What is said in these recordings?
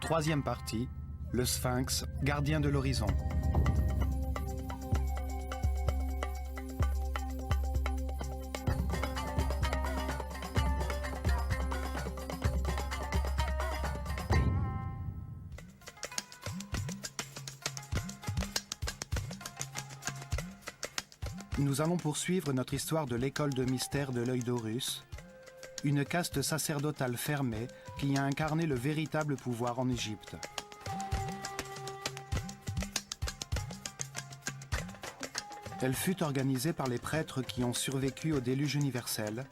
Troisième partie, le Sphinx, gardien de l'horizon. Nous allons poursuivre notre histoire de l'école de mystère de l'œil d'Horus, une caste sacerdotale fermée qui a incarné le véritable pouvoir en Égypte. Elle fut organisée par les prêtres qui ont survécu au déluge universel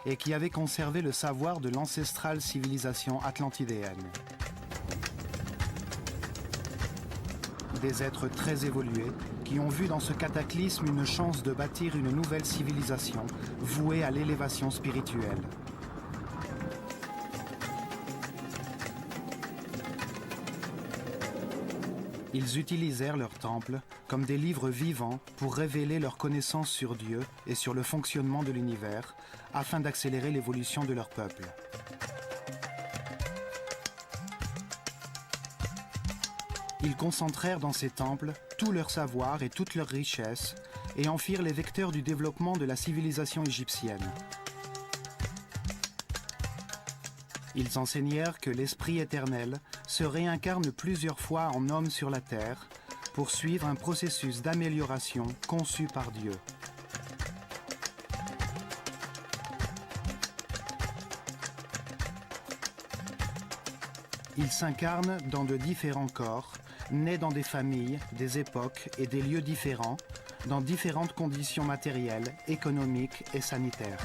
et qui avaient conservé le savoir de l'ancestrale civilisation atlantidéenne. Des êtres très évolués qui ont vu dans ce cataclysme une chance de bâtir une nouvelle civilisation vouée à l'élévation spirituelle. Ils utilisèrent leurs temples comme des livres vivants pour révéler leurs connaissances sur Dieu et sur le fonctionnement de l'univers afin d'accélérer l'évolution de leur peuple. Ils concentrèrent dans ces temples tout leur savoir et toute leur richesse et en firent les vecteurs du développement de la civilisation égyptienne. Ils enseignèrent que l'Esprit éternel se réincarne plusieurs fois en homme sur la terre pour suivre un processus d'amélioration conçu par Dieu. Il s'incarne dans de différents corps, nés dans des familles, des époques et des lieux différents, dans différentes conditions matérielles, économiques et sanitaires.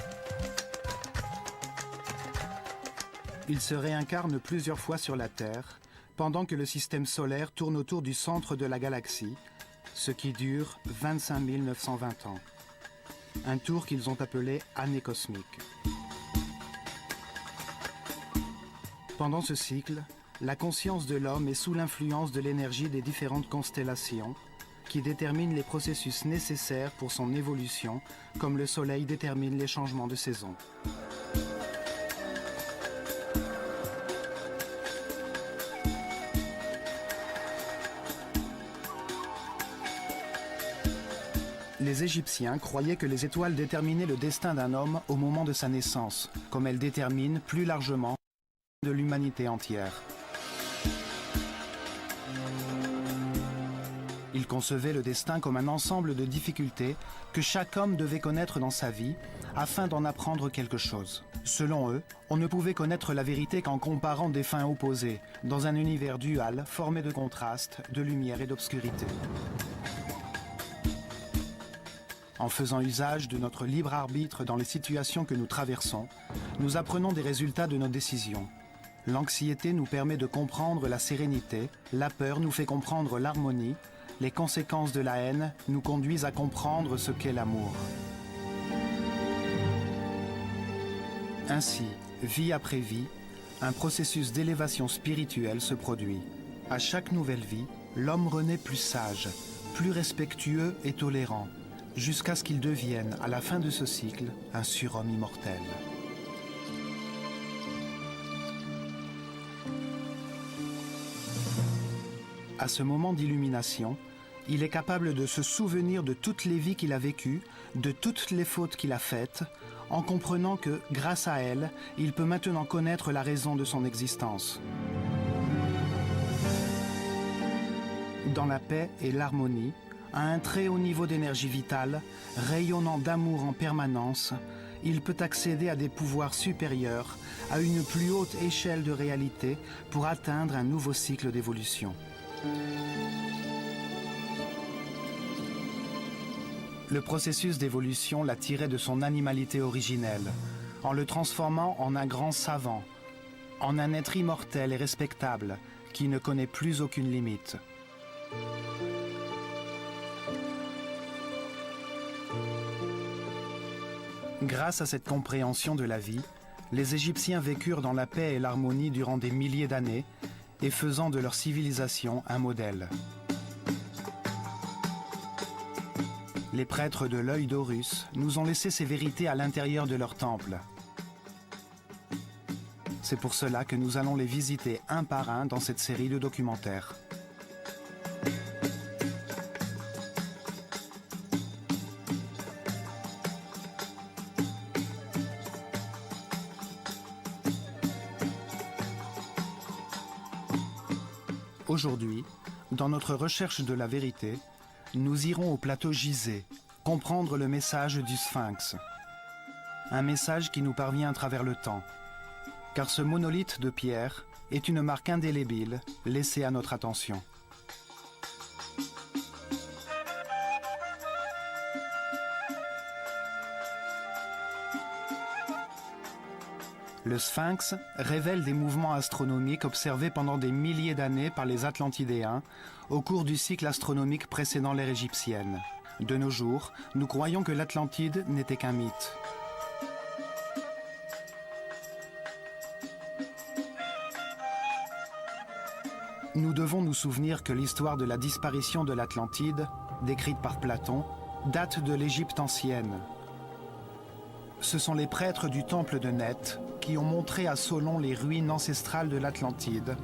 Il se réincarne plusieurs fois sur la Terre, pendant que le système solaire tourne autour du centre de la galaxie, ce qui dure 25 920 ans. Un tour qu'ils ont appelé année cosmique. Pendant ce cycle, la conscience de l'homme est sous l'influence de l'énergie des différentes constellations qui déterminent les processus nécessaires pour son évolution, comme le Soleil détermine les changements de saison. Les Égyptiens croyaient que les étoiles déterminaient le destin d'un homme au moment de sa naissance, comme elles déterminent plus largement de l'humanité entière. Ils concevaient le destin comme un ensemble de difficultés que chaque homme devait connaître dans sa vie afin d'en apprendre quelque chose. Selon eux, on ne pouvait connaître la vérité qu'en comparant des fins opposées, dans un univers dual formé de contrastes, de lumière et d'obscurité. En faisant usage de notre libre arbitre dans les situations que nous traversons, nous apprenons des résultats de nos décisions. L'anxiété nous permet de comprendre la sérénité, la peur nous fait comprendre l'harmonie, les conséquences de la haine nous conduisent à comprendre ce qu'est l'amour. Ainsi, vie après vie, un processus d'élévation spirituelle se produit. À chaque nouvelle vie, l'homme renaît plus sage, plus respectueux et tolérant, jusqu'à ce qu'il devienne, à la fin de ce cycle, un surhomme immortel. À ce moment d'illumination, il est capable de se souvenir de toutes les vies qu'il a vécues, de toutes les fautes qu'il a faites, en comprenant que, grâce à elles, il peut maintenant connaître la raison de son existence. Dans la paix et l'harmonie, à un très haut niveau d'énergie vitale, rayonnant d'amour en permanence, il peut accéder à des pouvoirs supérieurs, à une plus haute échelle de réalité pour atteindre un nouveau cycle d'évolution. Le processus d'évolution l'a tiré de son animalité originelle, en le transformant en un grand savant, en un être immortel et respectable qui ne connaît plus aucune limite. Grâce à cette compréhension de la vie, les Égyptiens vécurent dans la paix et l'harmonie durant des milliers d'années et faisant de leur civilisation un modèle. Les prêtres de l'œil d'Horus nous ont laissé ces vérités à l'intérieur de leur temple. C'est pour cela que nous allons les visiter un par un dans cette série de documentaires. Aujourd'hui, dans notre recherche de la vérité, nous irons au plateau Gizeh, comprendre le message du Sphinx. Un message qui nous parvient à travers le temps. Car ce monolithe de pierre est une marque indélébile laissée à notre attention. Le Sphinx révèle des mouvements astronomiques observés pendant des milliers d'années par les Atlantidéens au cours du cycle astronomique précédant l'ère égyptienne. De nos jours, nous croyons que l'Atlantide n'était qu'un mythe. Nous devons nous souvenir que l'histoire de la disparition de l'Atlantide, décrite par Platon, date de l'Égypte ancienne. Ce sont les prêtres du temple de Neth qui ont montré à Solon les ruines ancestrales de l'Atlantide,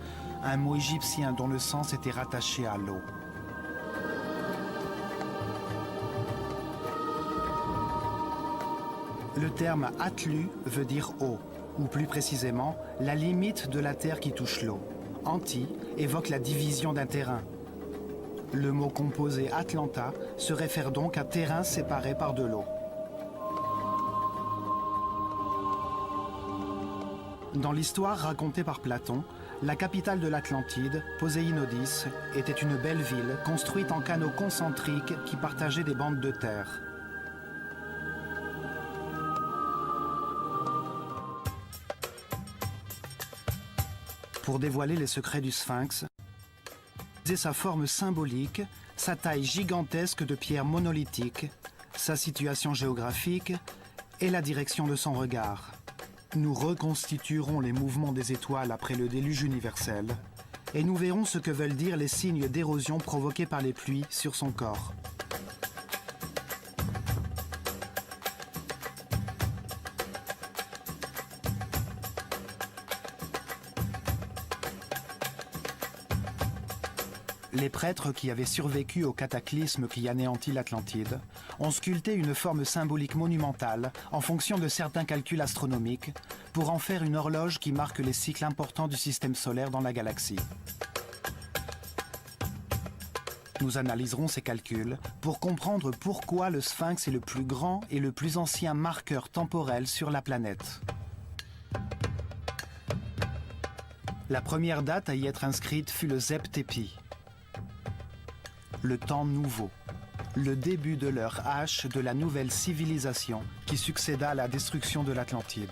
un mot égyptien dont le sens était rattaché à l'eau. Le terme Atlu veut dire eau, ou plus précisément, la limite de la terre qui touche l'eau. Anti évoque la division d'un terrain. Le mot composé Atlanta se réfère donc à terrain séparé par de l'eau. Dans l'histoire racontée par Platon, la capitale de l'Atlantide, Poséinodis, était une belle ville construite en canaux concentriques qui partageaient des bandes de terre. Pour dévoiler les secrets du Sphinx, et sa forme symbolique, sa taille gigantesque de pierre monolithique, sa situation géographique et la direction de son regard. Nous reconstituerons les mouvements des étoiles après le déluge universel et nous verrons ce que veulent dire les signes d'érosion provoqués par les pluies sur son corps. Les prêtres qui avaient survécu au cataclysme qui anéantit l'Atlantide ont sculpté une forme symbolique monumentale en fonction de certains calculs astronomiques pour en faire une horloge qui marque les cycles importants du système solaire dans la galaxie. Nous analyserons ces calculs pour comprendre pourquoi le Sphinx est le plus grand et le plus ancien marqueur temporel sur la planète. La première date à y être inscrite fut le Zep Tepi. Le temps nouveau, le début de l'heure H de la nouvelle civilisation qui succéda à la destruction de l'Atlantide.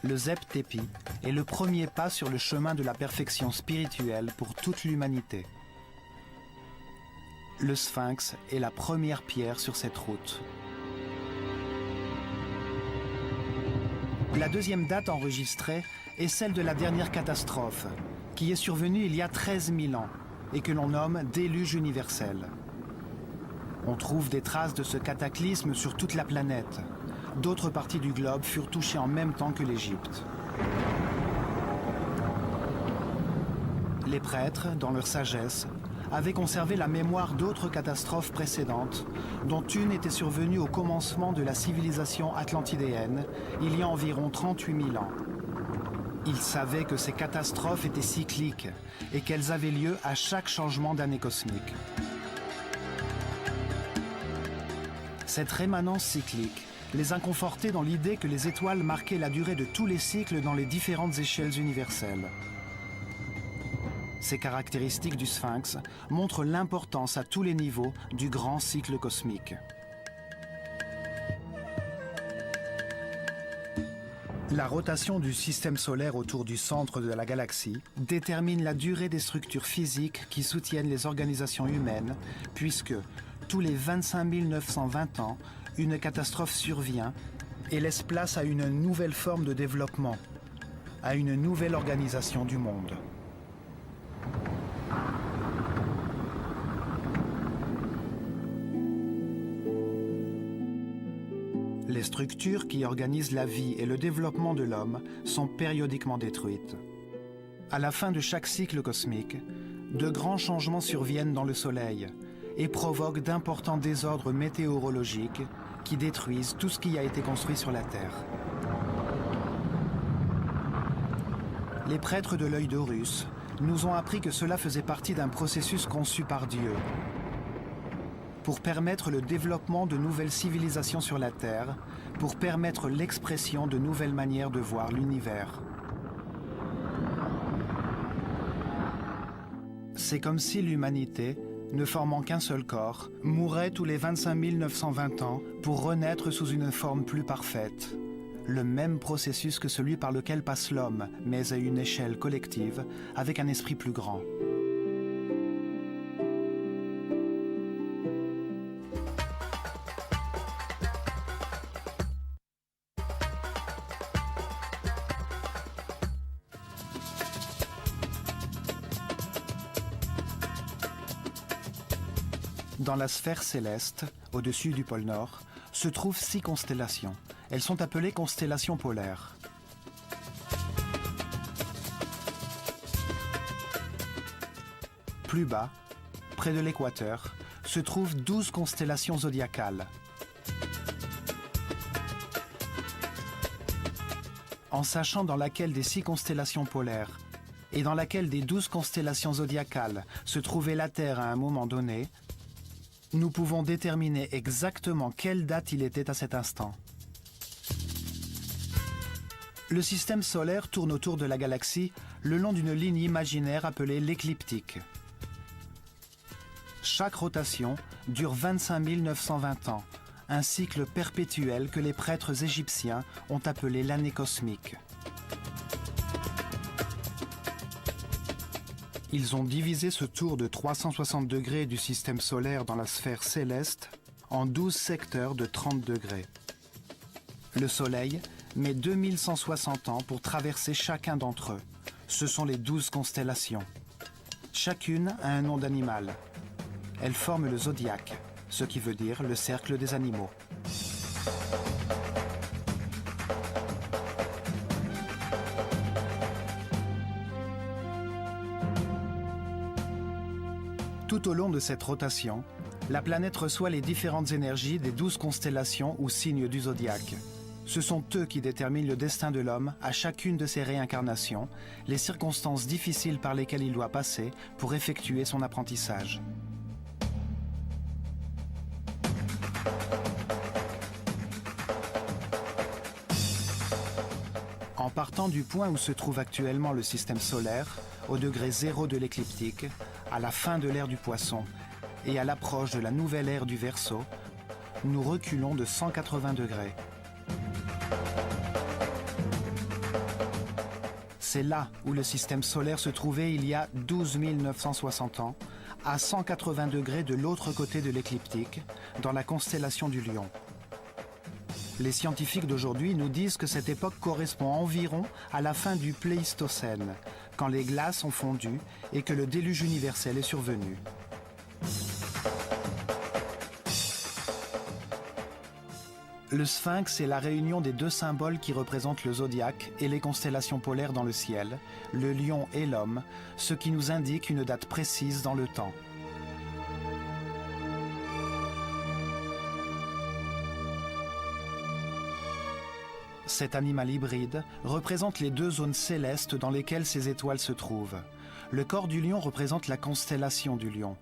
Le Zep Tepi est le premier pas sur le chemin de la perfection spirituelle pour toute l'humanité. Le Sphinx est la première pierre sur cette route. La deuxième date enregistrée est celle de la dernière catastrophe, qui est survenu il y a 13 000 ans et que l'on nomme déluge universel. On trouve des traces de ce cataclysme sur toute la planète. D'autres parties du globe furent touchées en même temps que l'Égypte. Les prêtres, dans leur sagesse, avaient conservé la mémoire d'autres catastrophes précédentes, dont une était survenue au commencement de la civilisation atlantidéenne, il y a environ 38 000 ans. Ils savaient que ces catastrophes étaient cycliques et qu'elles avaient lieu à chaque changement d'année cosmique. Cette rémanence cyclique les a confortés dans l'idée que les étoiles marquaient la durée de tous les cycles dans les différentes échelles universelles. Ces caractéristiques du Sphinx montrent l'importance à tous les niveaux du grand cycle cosmique. La rotation du système solaire autour du centre de la galaxie détermine la durée des structures physiques qui soutiennent les organisations humaines, puisque tous les 25 920 ans, une catastrophe survient et laisse place à une nouvelle forme de développement, à une nouvelle organisation du monde. Les structures qui organisent la vie et le développement de l'homme sont périodiquement détruites. À la fin de chaque cycle cosmique, de grands changements surviennent dans le Soleil et provoquent d'importants désordres météorologiques qui détruisent tout ce qui a été construit sur la Terre. Les prêtres de l'œil d'Horus nous ont appris que cela faisait partie d'un processus conçu par Dieu pour permettre le développement de nouvelles civilisations sur la Terre, pour permettre l'expression de nouvelles manières de voir l'univers. C'est comme si l'humanité, ne formant qu'un seul corps, mourait tous les 25 920 ans pour renaître sous une forme plus parfaite. Le même processus que celui par lequel passe l'homme, mais à une échelle collective, avec un esprit plus grand. Dans la sphère céleste, au-dessus du pôle Nord, se trouvent 6 constellations. Elles sont appelées constellations polaires. Plus bas, près de l'équateur, se trouvent 12 constellations zodiacales. En sachant dans laquelle des 6 constellations polaires et dans laquelle des 12 constellations zodiacales se trouvait la Terre à un moment donné, nous pouvons déterminer exactement quelle date il était à cet instant. Le système solaire tourne autour de la galaxie le long d'une ligne imaginaire appelée l'écliptique. Chaque rotation dure 25 920 ans, un cycle perpétuel que les prêtres égyptiens ont appelé l'année cosmique. Ils ont divisé ce tour de 360 degrés du système solaire dans la sphère céleste en 12 secteurs de 30 degrés. Le Soleil met 2160 ans pour traverser chacun d'entre eux. Ce sont les 12 constellations. Chacune a un nom d'animal. Elles forment le zodiaque, ce qui veut dire le cercle des animaux. Tout au long de cette rotation, la planète reçoit les différentes énergies des 12 constellations ou signes du zodiaque. Ce sont eux qui déterminent le destin de l'homme à chacune de ses réincarnations, les circonstances difficiles par lesquelles il doit passer pour effectuer son apprentissage. En partant du point où se trouve actuellement le système solaire, au degré 0 de l'écliptique, à la fin de l'ère du Poisson et à l'approche de la nouvelle ère du Verseau, nous reculons de 180 degrés. C'est là où le système solaire se trouvait il y a 12 960 ans, à 180 degrés de l'autre côté de l'écliptique, dans la constellation du Lion. Les scientifiques d'aujourd'hui nous disent que cette époque correspond environ à la fin du Pléistocène, quand les glaces ont fondu et que le déluge universel est survenu. Le sphinx est la réunion des deux symboles qui représentent le zodiaque et les constellations polaires dans le ciel, le lion et l'homme, ce qui nous indique une date précise dans le temps. Cet animal hybride représente les deux zones célestes dans lesquelles ces étoiles se trouvent. Le corps du lion représente la constellation du lion.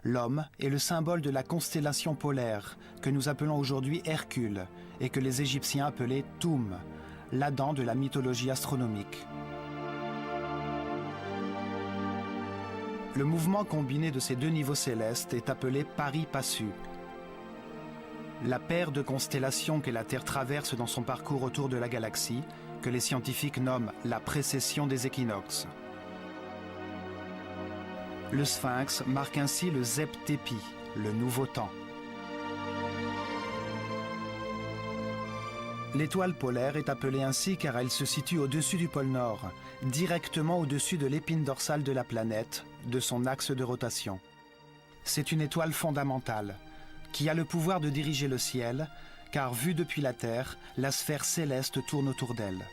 L'homme est le symbole de la constellation polaire, que nous appelons aujourd'hui Hercule, et que les Égyptiens appelaient Toum, l'Adam de la mythologie astronomique. Le mouvement combiné de ces deux niveaux célestes est appelé pari-passu. La paire de constellations que la Terre traverse dans son parcours autour de la galaxie, que les scientifiques nomment la précession des équinoxes. Le sphinx marque ainsi le Zep-Tepi, le nouveau temps. L'étoile polaire est appelée ainsi car elle se situe au-dessus du pôle Nord, directement au-dessus de l'épine dorsale de la planète, de son axe de rotation. C'est une étoile fondamentale, qui a le pouvoir de diriger le ciel, car vue depuis la Terre, la sphère céleste tourne autour d'elle.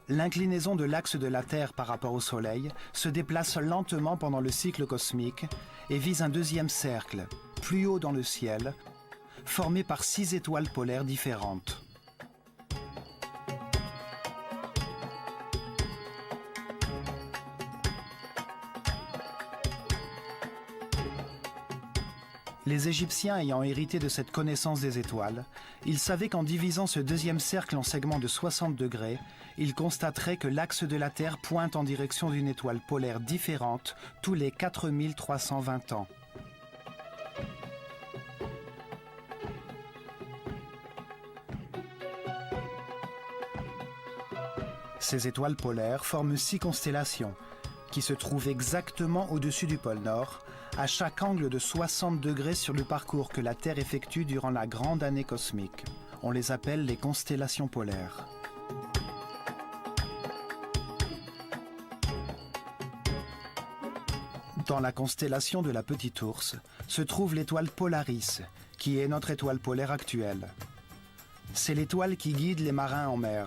L'inclinaison de l'axe de la Terre par rapport au Soleil se déplace lentement pendant le cycle cosmique et vise un deuxième cercle, plus haut dans le ciel, formé par 6 étoiles polaires différentes. Les Égyptiens ayant hérité de cette connaissance des étoiles, ils savaient qu'en divisant ce deuxième cercle en segments de 60 degrés, ils constateraient que l'axe de la Terre pointe en direction d'une étoile polaire différente tous les 4320 ans. Ces étoiles polaires forment 6 constellations, qui se trouvent exactement au-dessus du pôle Nord, à chaque angle de 60 degrés sur le parcours que la Terre effectue durant la grande année cosmique. On les appelle les constellations polaires. Dans la constellation de la Petite Ourse se trouve l'étoile Polaris, qui est notre étoile polaire actuelle. C'est l'étoile qui guide les marins en mer.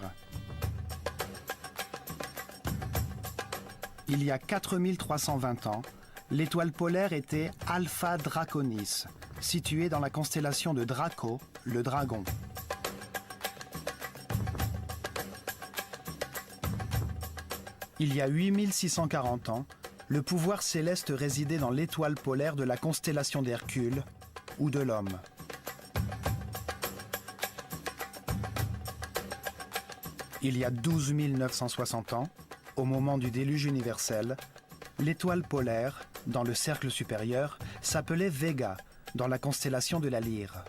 Il y a 4320 ans, l'étoile polaire était Alpha Draconis, située dans la constellation de Draco, le dragon. Il y a 8640 ans, le pouvoir céleste résidait dans l'étoile polaire de la constellation d'Hercule ou de l'Homme. Il y a 12 960 ans, au moment du déluge universel, l'étoile polaire, dans le cercle supérieur, s'appelait Vega, dans la constellation de la Lyre.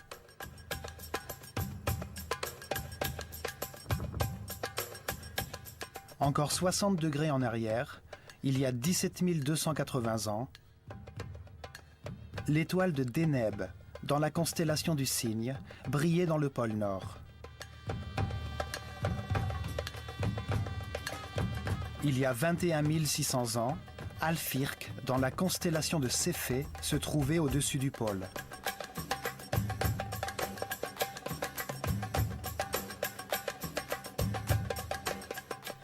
Encore 60 degrés en arrière, il y a 17 280 ans, l'étoile de Deneb, dans la constellation du Cygne, brillait dans le pôle Nord. Il y a 21 600 ans, Alphyrque, dans la constellation de Céphée, se trouvait au-dessus du pôle.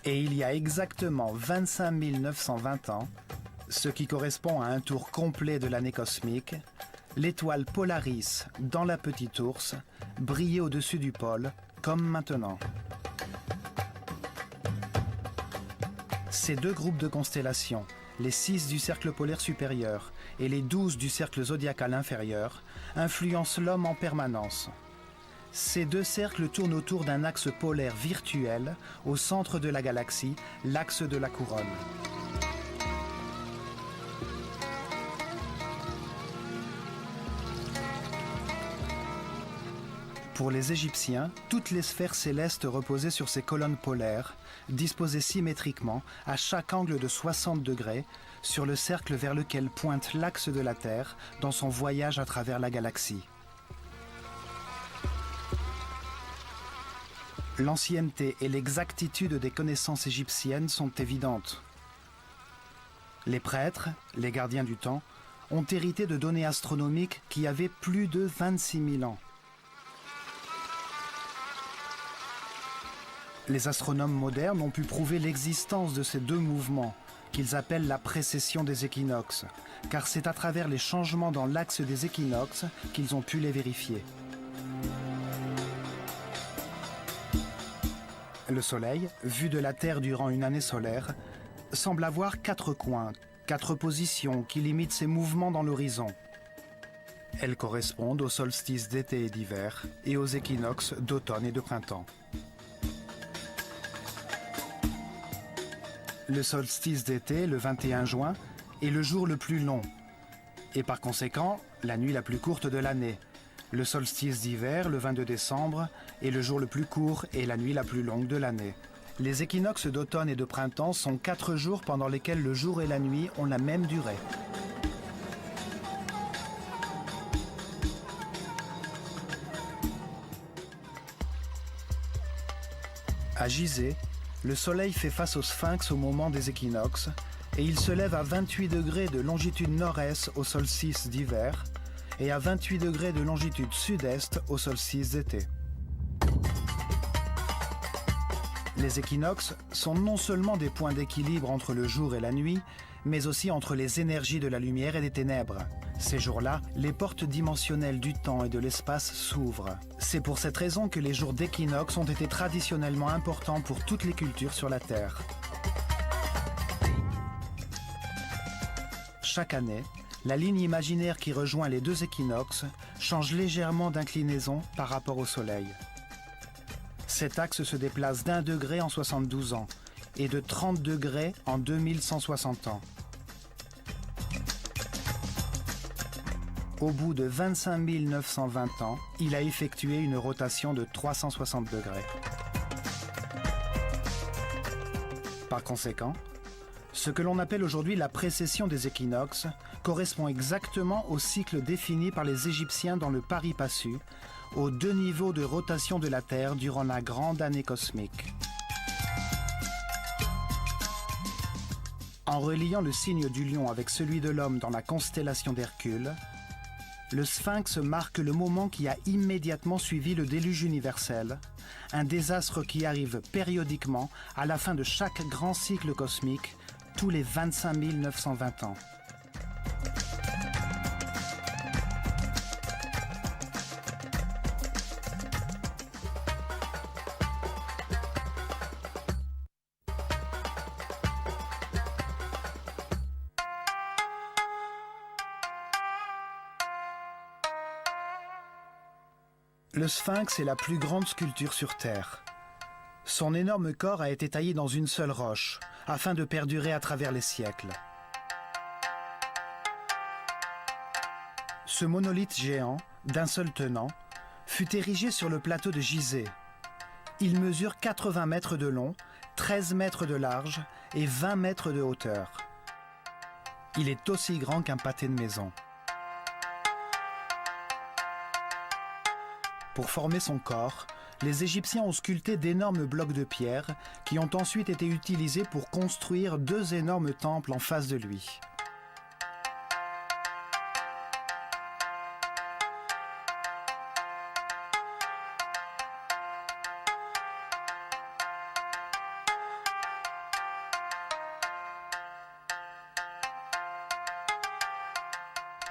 Et il y a exactement 25 920 ans, ce qui correspond à un tour complet de l'année cosmique, l'étoile Polaris, dans la Petite Ourse, brillait au-dessus du pôle, comme maintenant. Ces deux groupes de constellations, les 6 du cercle polaire supérieur et les 12 du cercle zodiacal inférieur, influencent l'homme en permanence. Ces deux cercles tournent autour d'un axe polaire virtuel au centre de la galaxie, l'axe de la couronne. Pour les Égyptiens, toutes les sphères célestes reposaient sur ces colonnes polaires, disposées symétriquement à chaque angle de 60 degrés, sur le cercle vers lequel pointe l'axe de la Terre dans son voyage à travers la galaxie. L'ancienneté et l'exactitude des connaissances égyptiennes sont évidentes. Les prêtres, les gardiens du temps, ont hérité de données astronomiques qui avaient plus de 26 000 ans. Les astronomes modernes ont pu prouver l'existence de ces deux mouvements, qu'ils appellent la précession des équinoxes, car c'est à travers les changements dans l'axe des équinoxes qu'ils ont pu les vérifier. Le Soleil, vu de la Terre durant une année solaire, semble avoir 4 coins, 4 positions qui limitent ses mouvements dans l'horizon. Elles correspondent aux solstices d'été et d'hiver et aux équinoxes d'automne et de printemps. Le solstice d'été, le 21 juin, est le jour le plus long et par conséquent la nuit la plus courte de l'année. Le solstice d'hiver, le 22 décembre, est le jour le plus court et la nuit la plus longue de l'année. Les équinoxes d'automne et de printemps sont 4 jours pendant lesquels le jour et la nuit ont la même durée. À Gizeh, le Soleil fait face au Sphinx au moment des équinoxes et il se lève à 28 degrés de longitude nord-est au solstice d'hiver et à 28 degrés de longitude sud-est au solstice d'été. Les équinoxes sont non seulement des points d'équilibre entre le jour et la nuit, mais aussi entre les énergies de la lumière et des ténèbres. Ces jours-là, les portes dimensionnelles du temps et de l'espace s'ouvrent. C'est pour cette raison que les jours d'équinoxe ont été traditionnellement importants pour toutes les cultures sur la Terre. Chaque année, la ligne imaginaire qui rejoint les deux équinoxes change légèrement d'inclinaison par rapport au Soleil. Cet axe se déplace d'1 degré en 72 ans et de 30 degrés en 2160 ans. Au bout de 25 920 ans, il a effectué une rotation de 360 degrés. Par conséquent, ce que l'on appelle aujourd'hui la précession des équinoxes correspond exactement au cycle défini par les Égyptiens dans le Pari-Passu, aux 2 niveaux de rotation de la Terre durant la grande année cosmique. En reliant le signe du lion avec celui de l'homme dans la constellation d'Hercule, le Sphinx marque le moment qui a immédiatement suivi le déluge universel, un désastre qui arrive périodiquement à la fin de chaque grand cycle cosmique, tous les 25 920 ans. Le Sphinx est la plus grande sculpture sur Terre. Son énorme corps a été taillé dans une seule roche, afin de perdurer à travers les siècles. Ce monolithe géant, d'un seul tenant, fut érigé sur le plateau de Gizeh. Il mesure 80 mètres de long, 13 mètres de large et 20 mètres de hauteur. Il est aussi grand qu'un pâté de maison. Pour former son corps, les Égyptiens ont sculpté d'énormes blocs de pierre qui ont ensuite été utilisés pour construire 2 énormes temples en face de lui.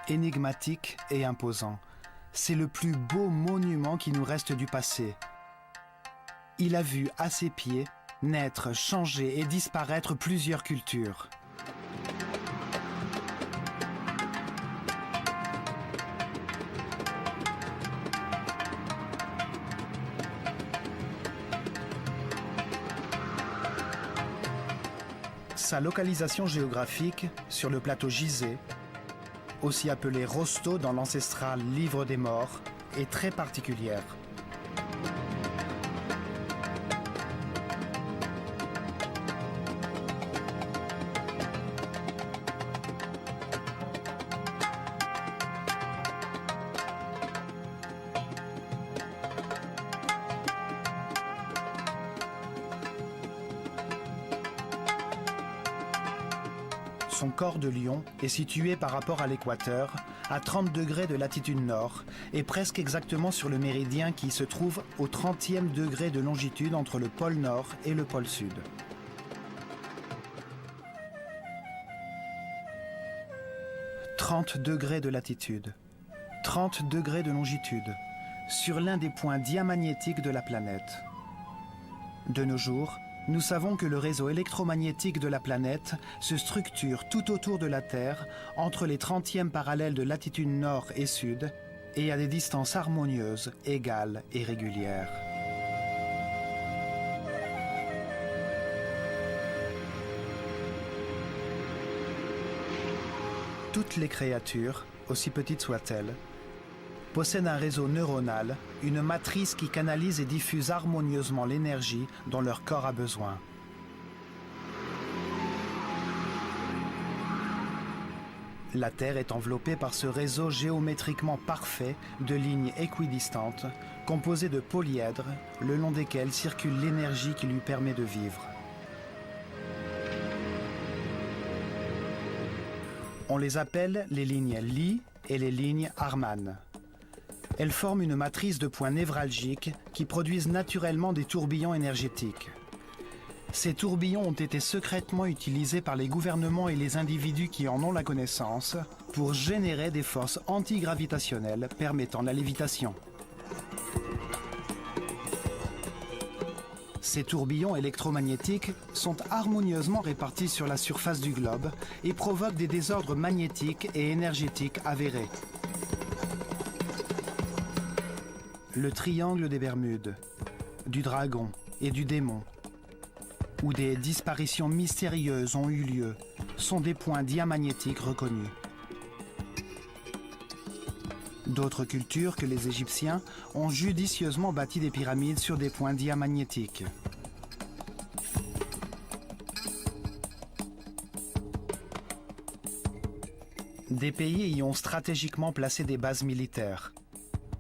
Énigmatique et imposant, c'est le plus beau monument qui nous reste du passé. Il a vu à ses pieds naître, changer et disparaître plusieurs cultures. Sa localisation géographique sur le plateau Gizeh, aussi appelé Rosto dans l'ancestral Livre des Morts, est très particulière. Son corps de lion est situé par rapport à l'équateur, à 30 degrés de latitude nord, et presque exactement sur le méridien qui se trouve au 30e degré de longitude entre le pôle nord et le pôle sud. « 30 degrés de latitude, 30 degrés de longitude, sur l'un des points diamagnétiques de la planète. De nos jours, nous savons que le réseau électromagnétique de la planète se structure tout autour de la Terre, entre les 30e parallèles de latitude nord et sud, et à des distances harmonieuses, égales et régulières. Toutes les créatures, aussi petites soient-elles, possèdent un réseau neuronal, une matrice qui canalise et diffuse harmonieusement l'énergie dont leur corps a besoin. La Terre est enveloppée par ce réseau géométriquement parfait de lignes équidistantes, composées de polyèdres, le long desquels circule l'énergie qui lui permet de vivre. On les appelle les lignes Lie et les lignes Harman. Elles forment une matrice de points névralgiques qui produisent naturellement des tourbillons énergétiques. Ces tourbillons ont été secrètement utilisés par les gouvernements et les individus qui en ont la connaissance pour générer des forces antigravitationnelles permettant la lévitation. Ces tourbillons électromagnétiques sont harmonieusement répartis sur la surface du globe et provoquent des désordres magnétiques et énergétiques avérés. Le triangle des Bermudes, du dragon et du démon, où des disparitions mystérieuses ont eu lieu, sont des points diamagnétiques reconnus. D'autres cultures que les Égyptiens ont judicieusement bâti des pyramides sur des points diamagnétiques. Des pays y ont stratégiquement placé des bases militaires.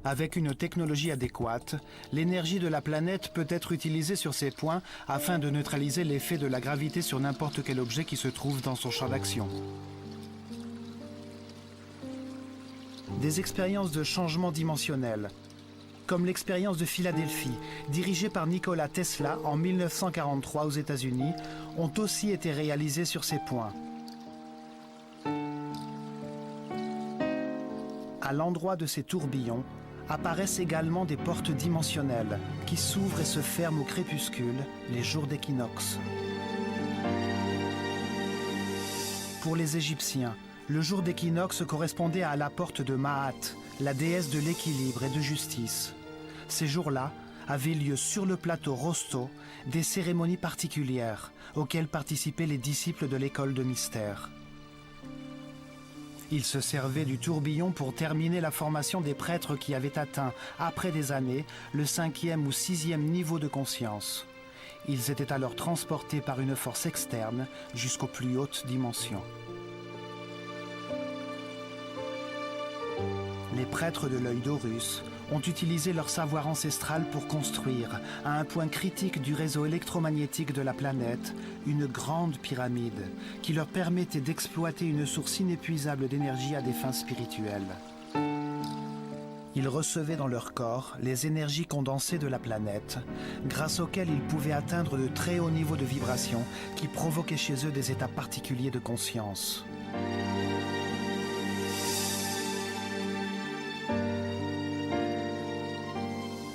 Avec une technologie adéquate, l'énergie de la planète peut être utilisée sur ces points afin de neutraliser l'effet de la gravité sur n'importe quel objet qui se trouve dans son champ d'action. Des expériences de changement dimensionnel, comme l'expérience de Philadelphie, dirigée par Nikola Tesla en 1943 aux États-Unis, ont aussi été réalisées sur ces points. À l'endroit de ces tourbillons, apparaissent également des portes dimensionnelles qui s'ouvrent et se ferment au crépuscule, les jours d'équinoxe. Pour les Égyptiens, le jour d'équinoxe correspondait à la porte de Maat, la déesse de l'équilibre et de justice. Ces jours-là avaient lieu sur le plateau Rosto des cérémonies particulières auxquelles participaient les disciples de l'école de mystère. Ils se servaient du tourbillon pour terminer la formation des prêtres qui avaient atteint, après des années, le 5e ou 6e niveau de conscience. Ils étaient alors transportés par une force externe jusqu'aux plus hautes dimensions. Les prêtres de l'œil d'Horus ont utilisé leur savoir ancestral pour construire, à un point critique du réseau électromagnétique de la planète, une grande pyramide qui leur permettait d'exploiter une source inépuisable d'énergie à des fins spirituelles. Ils recevaient dans leur corps les énergies condensées de la planète, grâce auxquelles ils pouvaient atteindre de très hauts niveaux de vibration qui provoquaient chez eux des états particuliers de conscience.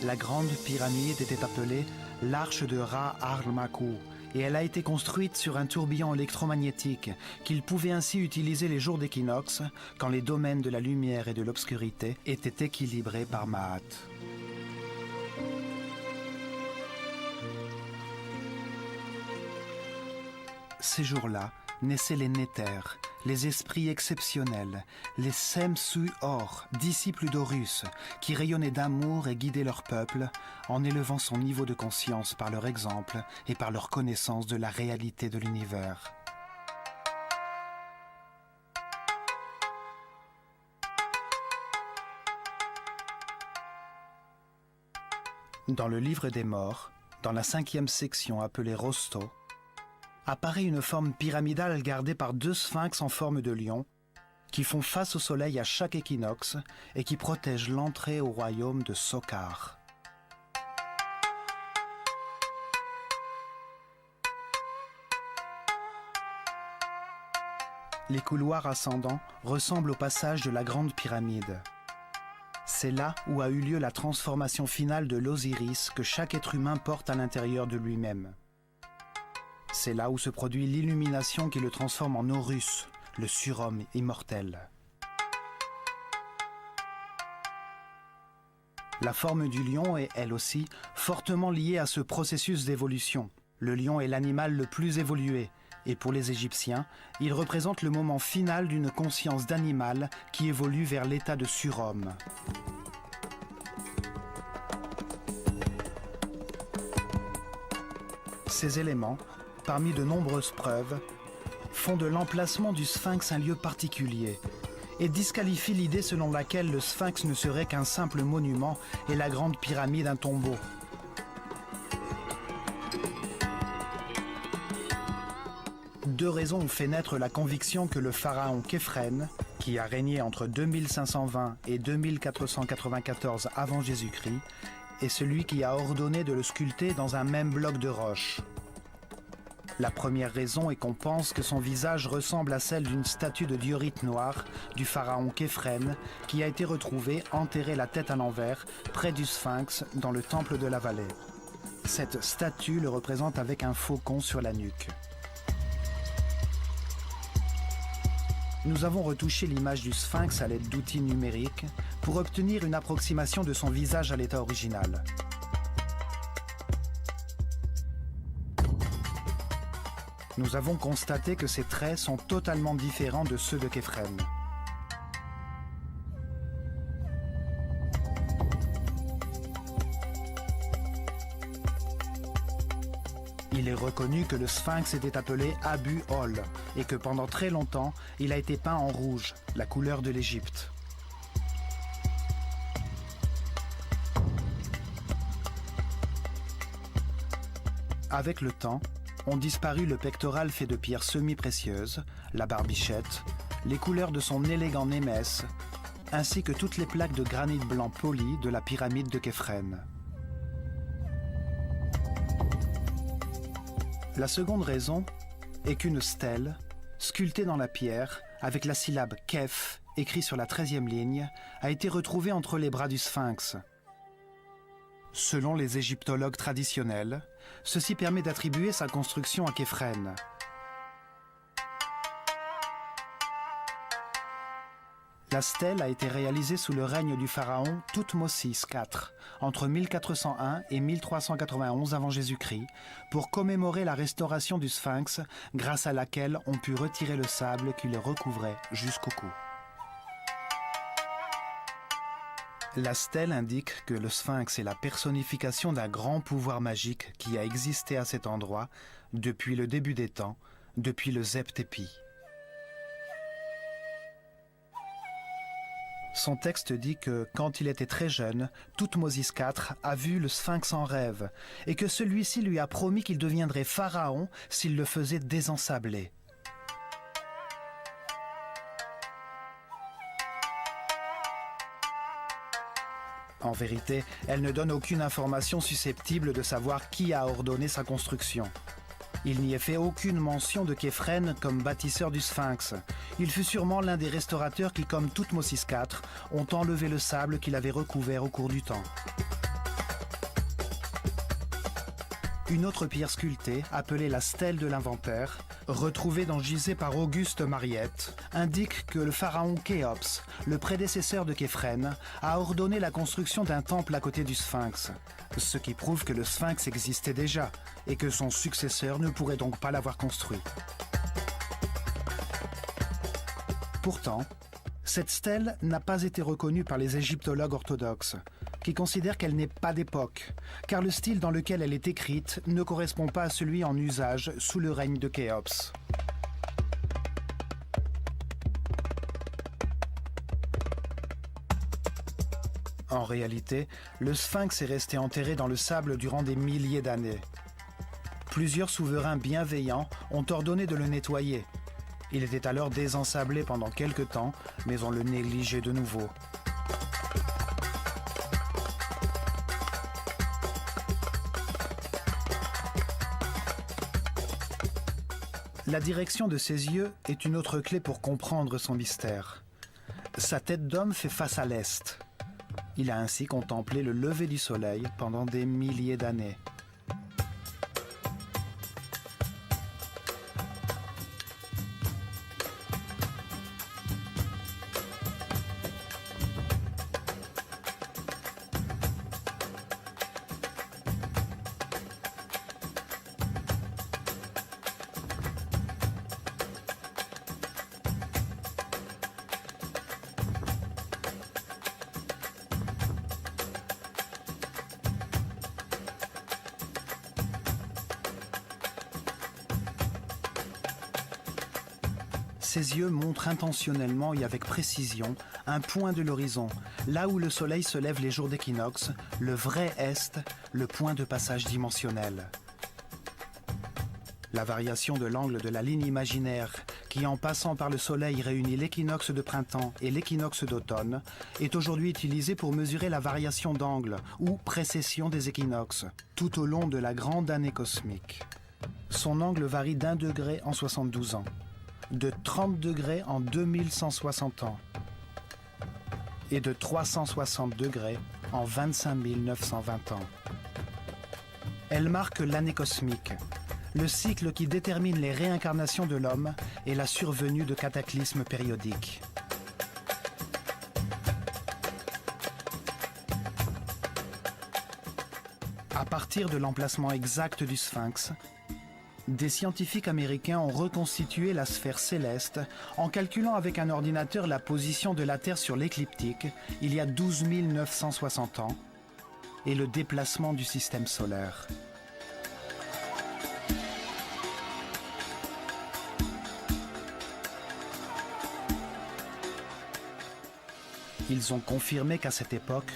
La grande pyramide était appelée l'arche de Ra-Armakou et elle a été construite sur un tourbillon électromagnétique qu'il pouvait ainsi utiliser les jours d'équinoxe quand les domaines de la lumière et de l'obscurité étaient équilibrés par Maat. Ces jours-là naissaient les Néthers, les esprits exceptionnels, les Semsu-Or, disciples d'Horus, qui rayonnaient d'amour et guidaient leur peuple en élevant son niveau de conscience par leur exemple et par leur connaissance de la réalité de l'univers. Dans le livre des morts, dans la 5e section appelée Rosto, apparaît une forme pyramidale gardée par 2 sphinx en forme de lion qui font face au soleil à chaque équinoxe et qui protègent l'entrée au royaume de Sokar. Les couloirs ascendants ressemblent au passage de la grande pyramide. C'est là où a eu lieu la transformation finale de l'Osiris que chaque être humain porte à l'intérieur de lui-même. C'est là où se produit l'illumination qui le transforme en Horus, le surhomme immortel. La forme du lion est, elle aussi, fortement liée à ce processus d'évolution. Le lion est l'animal le plus évolué, et pour les Égyptiens, il représente le moment final d'une conscience d'animal qui évolue vers l'état de surhomme. Ces éléments, parmi de nombreuses preuves, font de l'emplacement du sphinx un lieu particulier et disqualifient l'idée selon laquelle le sphinx ne serait qu'un simple monument et la grande pyramide un tombeau. deux raisons ont fait naître la conviction que le pharaon Képhren, qui a régné entre 2520 et 2494 avant Jésus-Christ, est celui qui a ordonné de le sculpter dans un même bloc de roche. La première raison est qu'on pense que son visage ressemble à celle d'une statue de diorite noire du pharaon Képhren qui a été retrouvée enterrée la tête à l'envers près du Sphinx dans le temple de la vallée. Cette statue le représente avec un faucon sur la nuque. Nous avons retouché l'image du Sphinx à l'aide d'outils numériques pour obtenir une approximation de son visage à l'état original. Nous avons constaté que ses traits sont totalement différents de ceux de Képhren. Il est reconnu que le Sphinx était appelé Abu-Ol et que pendant très longtemps, il a été peint en rouge, la couleur de l'Égypte. Avec le temps, ont disparu le pectoral fait de pierres semi-précieuses, la barbichette, les couleurs de son élégant némès, ainsi que toutes les plaques de granit blanc poli de la pyramide de Képhren. La seconde raison est qu'une stèle, sculptée dans la pierre, avec la syllabe Kef, écrit sur la 13e ligne, a été retrouvée entre les bras du Sphinx. Selon les égyptologues traditionnels, ceci permet d'attribuer sa construction à Képhren. La stèle a été réalisée sous le règne du pharaon Thoutmôsis IV, entre 1401 et 1391 avant Jésus-Christ, pour commémorer la restauration du Sphinx, grâce à laquelle on put retirer le sable qui le recouvrait jusqu'au cou. La stèle indique que le Sphinx est la personnification d'un grand pouvoir magique qui a existé à cet endroit depuis le début des temps, depuis le Zep-Tépi. Son texte dit que, quand il était très jeune, Thoutmôsis IV a vu le Sphinx en rêve et que celui-ci lui a promis qu'il deviendrait pharaon s'il le faisait désensabler. En vérité, elle ne donne aucune information susceptible de savoir qui a ordonné sa construction. Il n'y est fait aucune mention de Képhren comme bâtisseur du Sphinx. Il fut sûrement l'un des restaurateurs qui, comme Thoutmôsis IV, ont enlevé le sable qu'il avait recouvert au cours du temps. Une autre pierre sculptée, appelée la stèle de l'inventaire, retrouvée dans Gizeh par Auguste Mariette, indique que le pharaon Khéops, le prédécesseur de Képhren, a ordonné la construction d'un temple à côté du Sphinx, ce qui prouve que le Sphinx existait déjà et que son successeur ne pourrait donc pas l'avoir construit. Pourtant, cette stèle n'a pas été reconnue par les égyptologues orthodoxes, qui considèrent qu'elle n'est pas d'époque, car le style dans lequel elle est écrite ne correspond pas à celui en usage sous le règne de Khéops. En réalité, le Sphinx est resté enterré dans le sable durant des milliers d'années. Plusieurs souverains bienveillants ont ordonné de le nettoyer. Il était alors désensablé pendant quelque temps, mais on le négligeait de nouveau. La direction de ses yeux est une autre clé pour comprendre son mystère. Sa tête d'homme fait face à l'est. Il a ainsi contemplé le lever du soleil pendant des milliers d'années. Ses yeux montrent intentionnellement et avec précision un point de l'horizon, là où le soleil se lève les jours d'équinoxe, le vrai est, le point de passage dimensionnel. La variation de l'angle de la ligne imaginaire qui, en passant par le Soleil, réunit l'équinoxe de printemps et l'équinoxe d'automne, est aujourd'hui utilisée pour mesurer la variation d'angle ou précession des équinoxes tout au long de la grande année cosmique. Son angle varie d'1 degré en 72 ans, de 30 degrés en 2160 ans et de 360 degrés en 25 920 ans. Elle marque l'année cosmique, le cycle qui détermine les réincarnations de l'homme et la survenue de cataclysmes périodiques. À partir de l'emplacement exact du Sphinx, des scientifiques américains ont reconstitué la sphère céleste en calculant avec un ordinateur la position de la Terre sur l'écliptique il y a 12 960 ans et le déplacement du système solaire. Ils ont confirmé qu'à cette époque,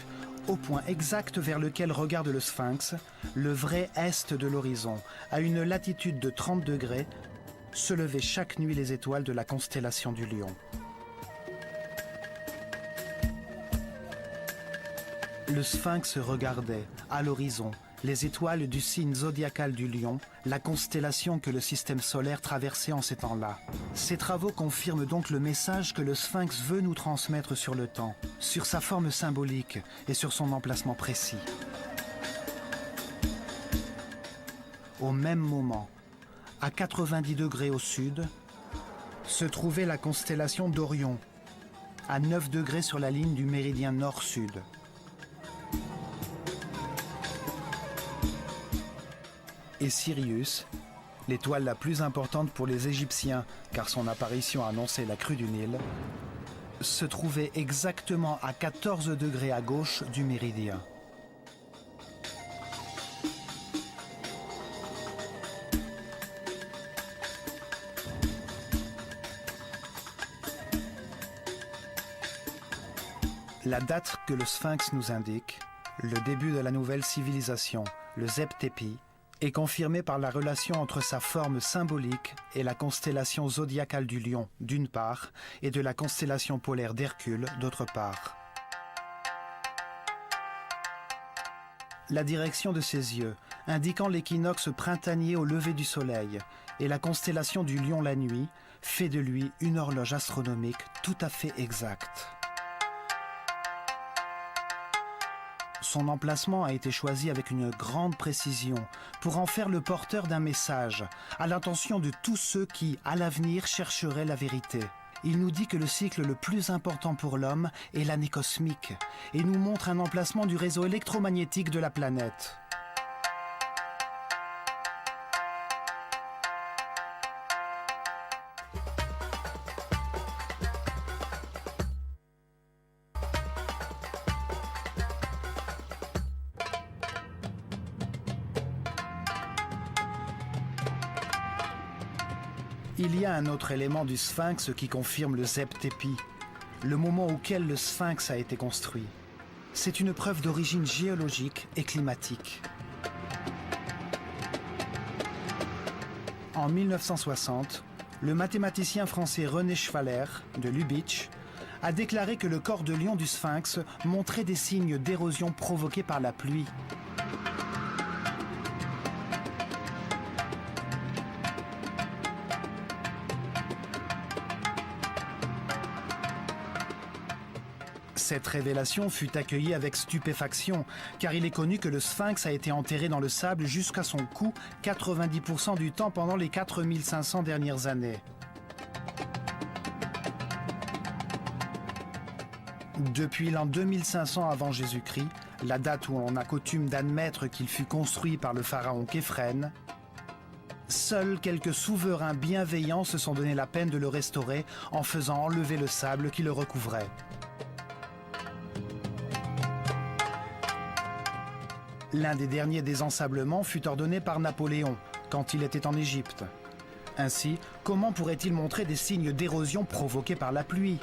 au point exact vers lequel regarde le Sphinx, le vrai est de l'horizon, à une latitude de 30 degrés, se levaient chaque nuit les étoiles de la constellation du Lion. Le Sphinx regardait, à l'horizon, les étoiles du signe zodiacal du Lion, la constellation que le système solaire traversait en ces temps-là. Ces travaux confirment donc le message que le Sphinx veut nous transmettre sur le temps, sur sa forme symbolique et sur son emplacement précis. Au même moment, à 90 degrés au sud, se trouvait la constellation d'Orion, à 9 degrés sur la ligne du méridien nord-sud. Et Sirius, l'étoile la plus importante pour les Égyptiens, car son apparition annonçait la crue du Nil, se trouvait exactement à 14 degrés à gauche du méridien. La date que le Sphinx nous indique, le début de la nouvelle civilisation, le Zep Tepi, est confirmée par la relation entre sa forme symbolique et la constellation zodiacale du Lion, d'une part, et de la constellation polaire d'Hercule, d'autre part. La direction de ses yeux, indiquant l'équinoxe printanier au lever du soleil, et la constellation du Lion la nuit, fait de lui une horloge astronomique tout à fait exacte. Son emplacement a été choisi avec une grande précision pour en faire le porteur d'un message à l'intention de tous ceux qui, à l'avenir, chercheraient la vérité. Il nous dit que le cycle le plus important pour l'homme est l'année cosmique et nous montre un emplacement du réseau électromagnétique de la planète. Il y a un autre élément du Sphinx qui confirme le Zep Tepi, le moment auquel le Sphinx a été construit. C'est une preuve d'origine géologique et climatique. En 1960, le mathématicien français René Schwaller, de Lubitsch, a déclaré que le corps de lion du Sphinx montrait des signes d'érosion provoqués par la pluie. Cette révélation fut accueillie avec stupéfaction, car il est connu que le Sphinx a été enterré dans le sable jusqu'à son cou 90% du temps pendant les 4500 dernières années. Depuis l'an 2500 avant Jésus-Christ, la date où on a coutume d'admettre qu'il fut construit par le pharaon Képhren, seuls quelques souverains bienveillants se sont donné la peine de le restaurer en faisant enlever le sable qui le recouvrait. L'un des derniers désensablements fut ordonné par Napoléon, quand il était en Égypte. Ainsi, comment pourrait-il montrer des signes d'érosion provoqués par la pluie ?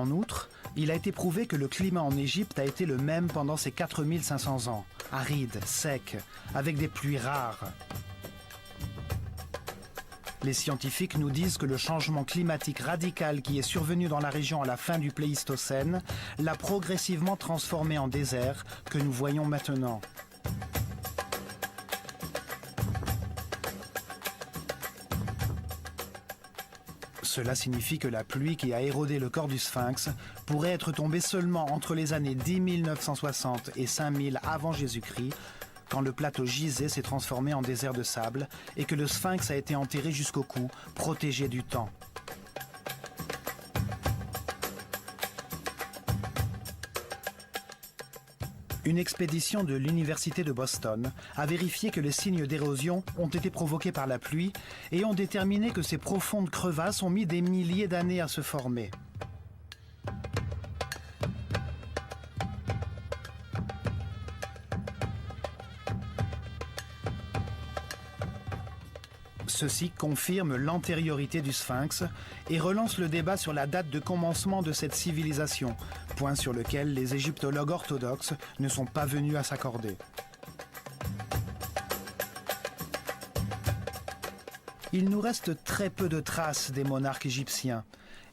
En outre, il a été prouvé que le climat en Égypte a été le même pendant ces 4500 ans, aride, sec, avec des pluies rares. Les scientifiques nous disent que le changement climatique radical qui est survenu dans la région à la fin du Pléistocène l'a progressivement transformé en désert que nous voyons maintenant. Cela signifie que la pluie qui a érodé le corps du Sphinx pourrait être tombée seulement entre les années 10 960 et 5000 avant Jésus-Christ, quand le plateau Gizeh s'est transformé en désert de sable et que le Sphinx a été enterré jusqu'au cou, protégé du temps. Une expédition de l'Université de Boston a vérifié que les signes d'érosion ont été provoqués par la pluie et ont déterminé que ces profondes crevasses ont mis des milliers d'années à se former. Ceci confirme l'antériorité du Sphinx et relance le débat sur la date de commencement de cette civilisation, point sur lequel les égyptologues orthodoxes ne sont pas venus à s'accorder. Il nous reste très peu de traces des monarques égyptiens,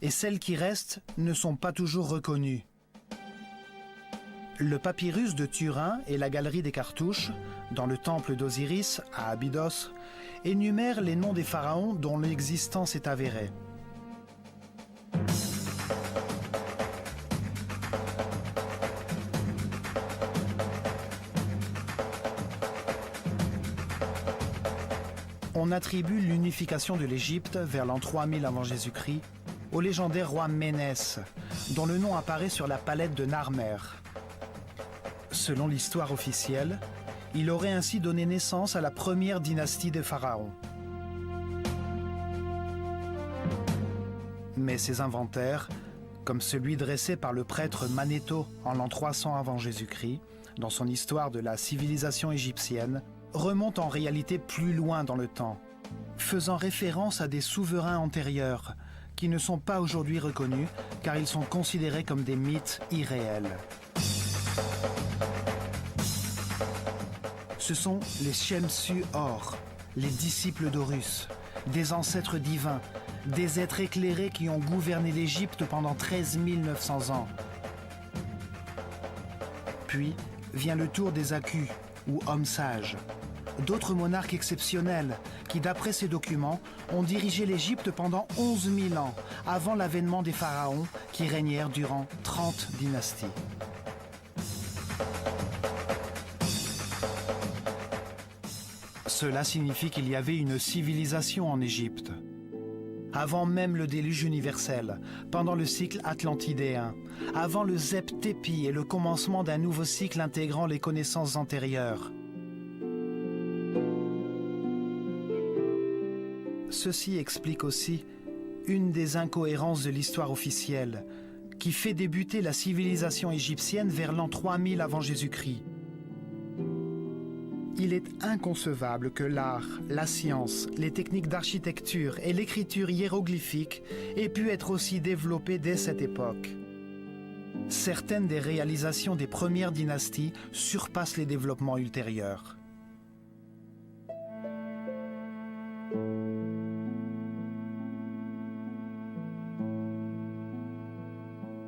et celles qui restent ne sont pas toujours reconnues. Le papyrus de Turin et la galerie des cartouches, dans le temple d'Osiris, à Abydos, énumèrent les noms des pharaons dont l'existence est avérée. On attribue l'unification de l'Égypte vers l'an 3000 avant Jésus-Christ au légendaire roi Ménès, dont le nom apparaît sur la palette de Narmer. Selon l'histoire officielle, il aurait ainsi donné naissance à la première dynastie des pharaons. Mais ces inventaires, comme celui dressé par le prêtre Manetho en l'an 300 avant Jésus-Christ, dans son histoire de la civilisation égyptienne, remontent en réalité plus loin dans le temps, faisant référence à des souverains antérieurs qui ne sont pas aujourd'hui reconnus car ils sont considérés comme des mythes irréels. Ce sont les Shemsu-Hor, les disciples d'Horus, des ancêtres divins, des êtres éclairés qui ont gouverné l'Égypte pendant 13 900 ans. Puis vient le tour des Akus, ou hommes sages, d'autres monarques exceptionnels qui, d'après ces documents, ont dirigé l'Égypte pendant 11 000 ans, avant l'avènement des pharaons qui régnèrent durant 30 dynasties. Cela signifie qu'il y avait une civilisation en Égypte. Avant même le déluge universel, pendant le cycle atlantidéen, avant le Zep-Tépi et le commencement d'un nouveau cycle intégrant les connaissances antérieures. Ceci explique aussi une des incohérences de l'histoire officielle, qui fait débuter la civilisation égyptienne vers l'an 3000 avant Jésus-Christ. Il est inconcevable que l'art, la science, les techniques d'architecture et l'écriture hiéroglyphique aient pu être aussi développées dès cette époque. Certaines des réalisations des premières dynasties surpassent les développements ultérieurs.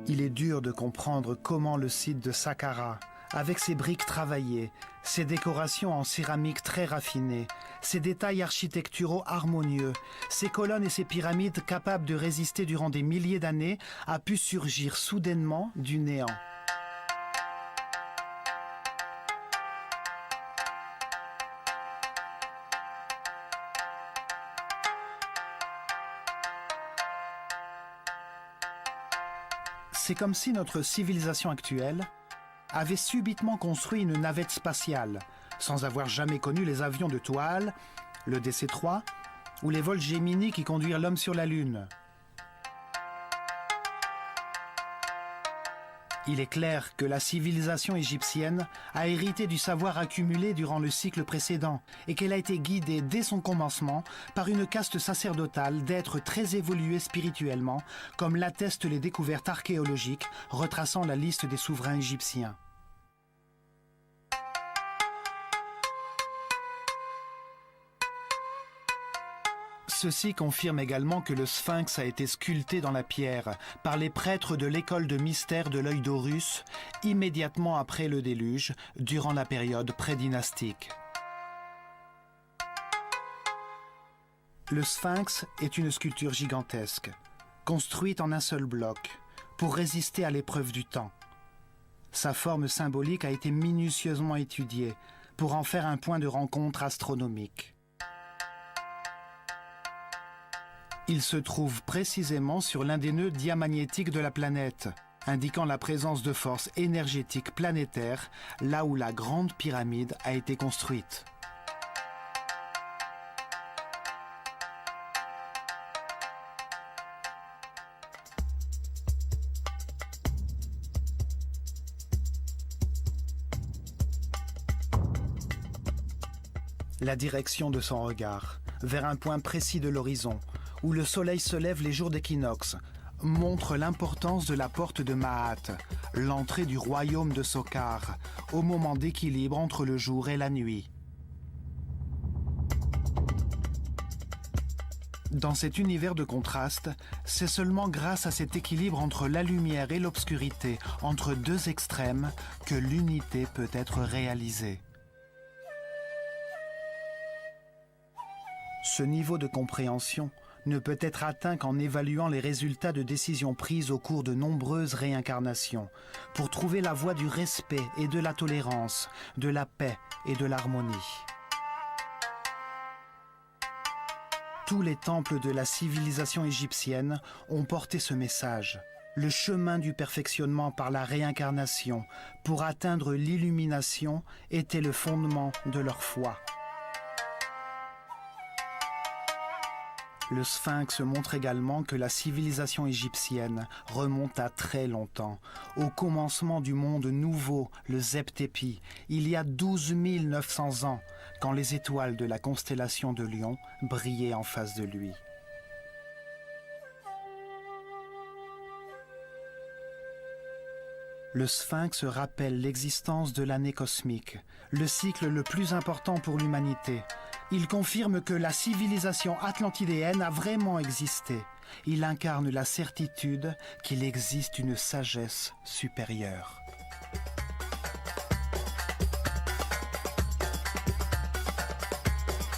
Il est dur de comprendre comment le site de Saqqara, avec ses briques travaillées, ses décorations en céramique très raffinées, ses détails architecturaux harmonieux, ses colonnes et ses pyramides capables de résister durant des milliers d'années, a pu surgir soudainement du néant. C'est comme si notre civilisation actuelle avait subitement construit une navette spatiale, sans avoir jamais connu les avions de toile, le DC-3 ou les vols Gemini qui conduisent l'homme sur la Lune. Il est clair que la civilisation égyptienne a hérité du savoir accumulé durant le cycle précédent et qu'elle a été guidée dès son commencement par une caste sacerdotale d'êtres très évolués spirituellement, comme l'attestent les découvertes archéologiques retraçant la liste des souverains égyptiens. Ceci confirme également que le sphinx a été sculpté dans la pierre par les prêtres de l'école de mystère de l'œil d'Horus immédiatement après le déluge, durant la période prédynastique. Le sphinx est une sculpture gigantesque, construite en un seul bloc, pour résister à l'épreuve du temps. Sa forme symbolique a été minutieusement étudiée pour en faire un point de rencontre astronomique. Il se trouve précisément sur l'un des nœuds diamagnétiques de la planète, indiquant la présence de forces énergétiques planétaires là où la Grande Pyramide a été construite. La direction de son regard, vers un point précis de l'horizon, où le soleil se lève les jours d'équinoxe, montre l'importance de la porte de Maat, l'entrée du royaume de Sokar, au moment d'équilibre entre le jour et la nuit. Dans cet univers de contraste, c'est seulement grâce à cet équilibre entre la lumière et l'obscurité, entre deux extrêmes, que l'unité peut être réalisée. Ce niveau de compréhension ne peut être atteint qu'en évaluant les résultats de décisions prises au cours de nombreuses réincarnations, pour trouver la voie du respect et de la tolérance, de la paix et de l'harmonie. Tous les temples de la civilisation égyptienne ont porté ce message, le chemin du perfectionnement par la réincarnation pour atteindre l'illumination était le fondement de leur foi. Le sphinx montre également que la civilisation égyptienne remonte à très longtemps, au commencement du monde nouveau, le Zep-Tepi, il y a 12 900 ans, quand les étoiles de la constellation de Lion brillaient en face de lui. Le sphinx rappelle l'existence de l'année cosmique, le cycle le plus important pour l'humanité. Il confirme que la civilisation atlantidéenne a vraiment existé. Il incarne la certitude qu'il existe une sagesse supérieure.